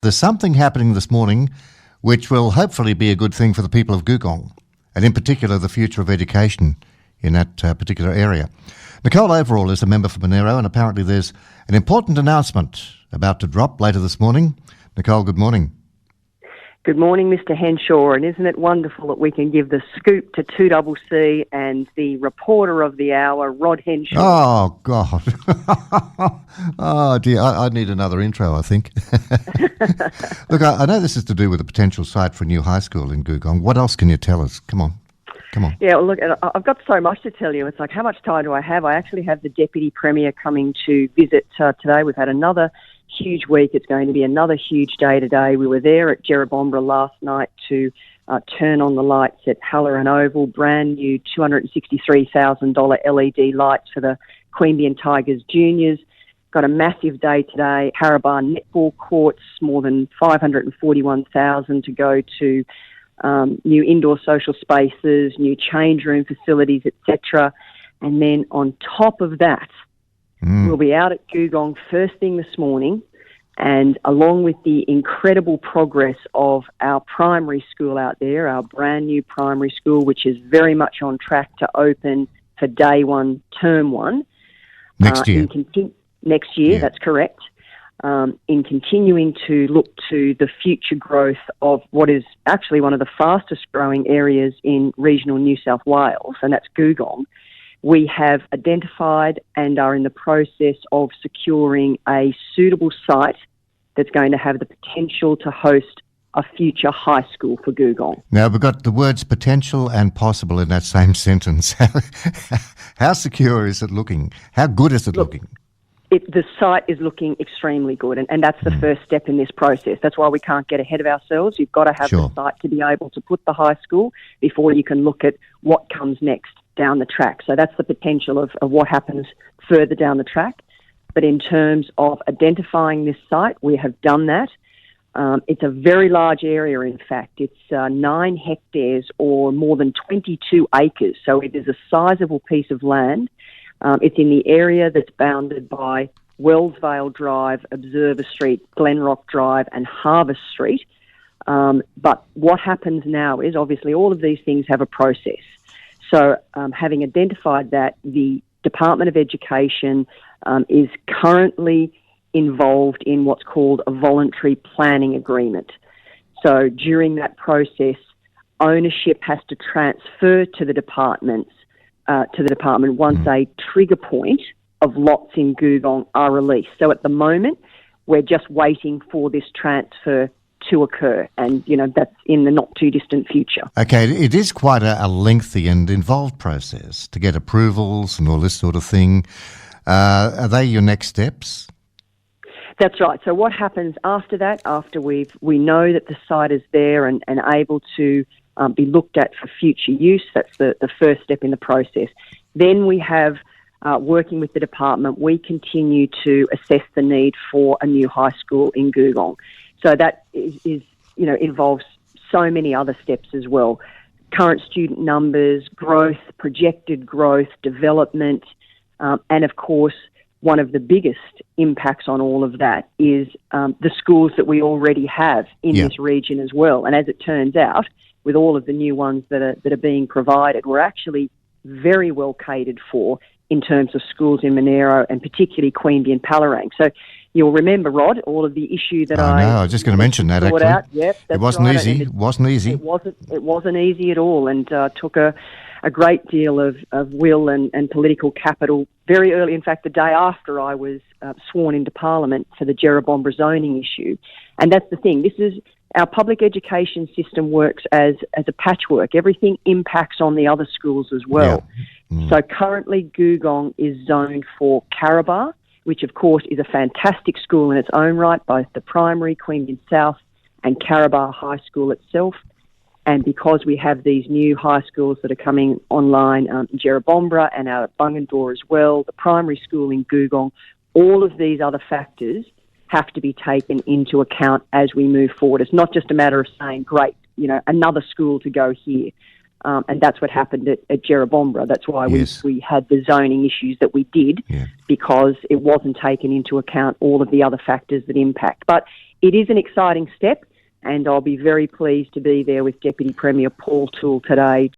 there's something happening this morning which will hopefully be a good thing for the people of Googong, and in particular the future of education in that particular area. Nichole Overall is a member for Monaro, and apparently there's an important announcement about to drop later this morning. Nichole, good morning. Good morning, Mr. Henshaw, and isn't it wonderful that we can give the scoop to 2CC and the reporter of the hour, Rod Henshaw? Oh, God. Oh, dear, I need another intro, I think. Look, I know this is to do with a potential site for a new high school in Googong. What else can you tell us? Come on. Yeah, well, look, I've got so much to tell you. It's like, how much time do I have? I actually have the Deputy Premier coming to visit today. We've had another huge week. It's going to be another huge day today. We were there at Jerrabomberra last night to turn on the lights at Halloran Oval, brand new $263,000 LED lights for the Queanbeyan Tigers Juniors. Got a massive day today. Carabah netball courts, more than $541,000 to go to new indoor social spaces, new change room facilities, etc. And then on top of that, we'll be out at Googong first thing this morning, and along with the incredible progress of our primary school out there, our brand new primary school, which is very much on track to open for day one, term one. Next year. Next year, yeah. That's correct. In continuing to look to the future growth of what is actually one of the fastest growing areas in regional New South Wales, and that's Googong. We have identified and are in the process of securing a suitable site that's going to have the potential to host a future high school for Googong. Now, we've got the words potential and possible in that same sentence. How secure is it looking? How good is it looking? The site is looking extremely good, and that's the first step in this process. That's why we can't get ahead of ourselves. You've got to have the site to be able to put the high school before you can look at what comes next down the track. So that's the potential of what happens further down the track. But in terms of identifying this site, we have done that. It's a very large area, in fact. It's 9 hectares or more than 22 acres. So it is a sizable piece of land. It's in the area that's bounded by Wellsvale Drive, Observer Street, Glenrock Drive and Harvest Street. But what happens now is, obviously, all of these things have a process. So having identified that, the Department of Education is currently involved in what's called a voluntary planning agreement. So during that process, ownership has to transfer to the department once a trigger point of lots in Googong are released. So at the moment, we're just waiting for this transfer to occur, and that's in the not too distant future. Okay, it is quite a lengthy and involved process to get approvals and all this sort of thing. Are they your next steps? That's right. So what happens after that, after we know that the site is there and able to be looked at for future use, that's the first step in the process. Then we have, working with the department, we continue to assess the need for a new high school in Googong. So that is involves so many other steps as well. Current student numbers, growth, projected growth, development, and of course, one of the biggest impacts on all of that is the schools that we already have in this region as well. And as it turns out, with all of the new ones that are being provided, we're actually very well catered for in terms of schools in Monaro and particularly Queanbeyan Palorang. So you'll remember, Rod, all of the issue that I was just going to mention that actually. Out. Yep, it wasn't easy. It wasn't easy. It wasn't easy at all, and took a great deal of will and political capital very early. In fact, the day after I was sworn into Parliament for the Jerrabomberra zoning issue. And that's the thing. This is our public education system works as a patchwork. Everything impacts on the other schools as well. Yeah. So currently Googong is zoned for Carabah, which of course is a fantastic school in its own right, both the primary, Queanbeyan South, and Carabah High School itself. And because we have these new high schools that are coming online in Jerrabomberra and out at Bungendore as well, the primary school in Googong, all of these other factors have to be taken into account as we move forward. It's not just a matter of saying, great, another school to go here. And that's what happened at Jerrabomberra. That's why we had the zoning issues that we did, because it wasn't taken into account all of the other factors that impact. But it is an exciting step, and I'll be very pleased to be there with Deputy Premier Paul Toole today